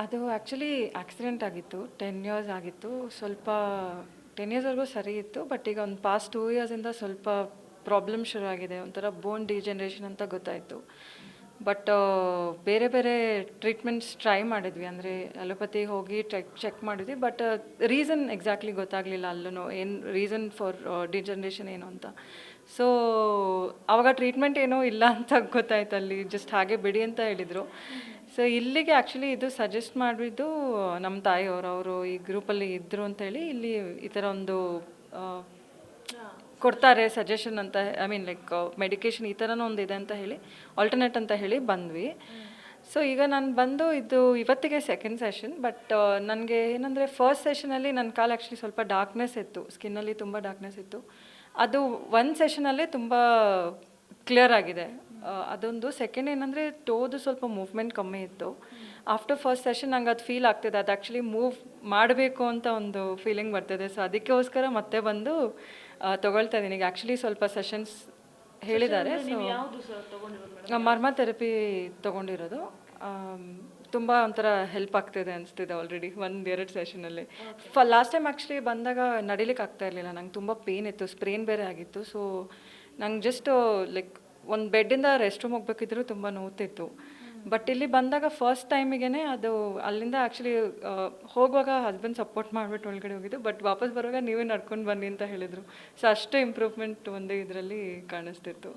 ಅದು actually accident ಆಗಿತ್ತು. 10 years ಆಗಿತ್ತು. ಸ್ವಲ್ಪ 10 ಇಯರ್ಸ್ವರೆಗೂ ಸರಿ ಇತ್ತು. ಬಟ್ ಈಗ ಒಂದು ಪಾಸ್ಟ್ 2 ಇಯರ್ಸಿಂದ ಸ್ವಲ್ಪ ಪ್ರಾಬ್ಲಮ್ ಶುರುವಾಗಿದೆ. ಒಂಥರ ಬೋನ್ ಡಿಜನರೇಷನ್ ಅಂತ ಗೊತ್ತಾಯಿತು. ಬಟ್ ಬೇರೆ ಬೇರೆ ಟ್ರೀಟ್ಮೆಂಟ್ಸ್ ಟ್ರೈ ಮಾಡಿದ್ವಿ. ಅಂದರೆ ಅಲೋಪತಿಗೆ ಹೋಗಿ ಚೆಕ್ ಮಾಡಿದ್ವಿ. ಬಟ್ ರೀಸನ್ ಎಕ್ಸಾಕ್ಟ್ಲಿ ಗೊತ್ತಾಗಲಿಲ್ಲ ಅಲ್ಲೂ ಏನು ರೀಸನ್ ಫಾರ್ ಡಿಜನರೇಷನ್ ಏನು ಅಂತ. ಸೊ ಆವಾಗ ಟ್ರೀಟ್ಮೆಂಟ್ ಏನೂ ಇಲ್ಲ ಅಂತ ಗೊತ್ತಾಯ್ತು. ಅಲ್ಲಿ ಜಸ್ಟ್ ಹಾಗೆ ಬಿಡಿ ಅಂತ ಹೇಳಿದರು. ಸೊ ಇಲ್ಲಿಗೆ ಆ್ಯಕ್ಚುಲಿ ಇದು ಸಜೆಸ್ಟ್ ಮಾಡಿದ್ದು ನಮ್ಮ ತಾಯಿಯವರು. ಅವರು ಈ ಗ್ರೂಪಲ್ಲಿ ಇದ್ದರು ಅಂತೇಳಿ ಇಲ್ಲಿ ಈ ಥರ ಒಂದು ಕೊಡ್ತಾರೆ ಸಜೆಷನ್ ಅಂತ. ಐ ಮೀನ್ ಲೈಕ್ ಮೆಡಿಕೇಷನ್ ಈ ಥರನೂ ಒಂದು ಇದೆ ಅಂತ ಹೇಳಿ, ಆಲ್ಟರ್ನೇಟ್ ಅಂತ ಹೇಳಿ ಬಂದ್ವಿ. ಸೊ ಈಗ ನಾನು ಬಂದು ಇದು ಇವತ್ತಿಗೆ ಸೆಕೆಂಡ್ ಸೆಷನ್. ಬಟ್ ನನಗೆ ಏನಂದರೆ ಫಸ್ಟ್ ಸೆಷನಲ್ಲಿ ನನ್ನ ಕಾಲು ಆ್ಯಕ್ಚುಲಿ ಸ್ವಲ್ಪ ಡಾರ್ಕ್ನೆಸ್ ಇತ್ತು, ಸ್ಕಿನ್ನಲ್ಲಿ ತುಂಬ ಡಾರ್ಕ್ನೆಸ್ ಇತ್ತು. ಅದು ಒಂದು ಸೆಷನಲ್ಲೇ ತುಂಬ ಕ್ಲಿಯರ್ ಆಗಿದೆ. ಅದೊಂದು. ಸೆಕೆಂಡ್ ಏನಂದರೆ ಟೋದು ಸ್ವಲ್ಪ ಮೂವ್ಮೆಂಟ್ ಕಮ್ಮಿ ಇತ್ತು. ಆಫ್ಟರ್ ಫಸ್ಟ್ ಸೆಷನ್ ನಂಗೆ ಅದು ಫೀಲ್ ಆಗ್ತಿದೆ, ಅದು ಆ್ಯಕ್ಚುಲಿ ಮೂವ್ ಮಾಡಬೇಕು ಅಂತ ಒಂದು ಫೀಲಿಂಗ್ ಬರ್ತಿದೆ. ಸೊ ಅದಕ್ಕೋಸ್ಕರ ಮತ್ತೆ ಬಂದು ತೊಗೊಳ್ತಾ ಇದ್ದೀನಿ. ಈಗ ಆ್ಯಕ್ಚುಲಿ ಸ್ವಲ್ಪ ಸೆಷನ್ಸ್ ಹೇಳಿದ್ದಾರೆ. ಸೊ ಮರ್ಮ ಥೆರಪಿ ತೊಗೊಂಡಿರೋದು ತುಂಬ ಒಂಥರ ಹೆಲ್ಪ್ ಆಗ್ತಿದೆ ಅನಿಸ್ತಿದೆ ಆಲ್ರೆಡಿ 1-2 ಸೆಷನಲ್ಲಿ. ಲಾಸ್ಟ್ ಟೈಮ್ ಆ್ಯಕ್ಚುಲಿ ಬಂದಾಗ ನಡಿಲಿಕ್ಕೆ ಆಗ್ತಾ ಇರಲಿಲ್ಲ. ನಂಗೆ ತುಂಬ ಪೇನ್ ಇತ್ತು, ಸ್ಪ್ರೇನ್ ಬೇರೆ ಆಗಿತ್ತು. ಸೊ ನಂಗೆ ಜಸ್ಟ್ ಲೈಕ್ ಒಂದು ಬೆಡ್ಡಿಂದ ರೆಸ್ಟ್ ರೂಮ್ ಹೋಗ್ಬೇಕಿದ್ರು ತುಂಬ ನೋವ್ತಿತ್ತು. ಬಟ್ ಇಲ್ಲಿ ಬಂದಾಗ ಫಸ್ಟ್ ಟೈಮಿಗೆ ಅದು ಅಲ್ಲಿಂದ ಆ್ಯಕ್ಚುಲಿ ಹೋಗುವಾಗ ಹಸ್ಬೆಂಡ್ ಸಪೋರ್ಟ್ ಮಾಡಿಬಿಟ್ಟು ಒಳಗಡೆ ಹೋಗಿದ್ದು. ಬಟ್ ವಾಪಸ್ ಬರುವಾಗ ನೀವೇ ನಡ್ಕೊಂಡು ಬನ್ನಿ ಅಂತ ಹೇಳಿದರು. ಸೊ ಅಷ್ಟು ಇಂಪ್ರೂವ್ಮೆಂಟ್ ಒಂದೇ ಇದರಲ್ಲಿ ಕಾಣಿಸ್ತಿತ್ತು.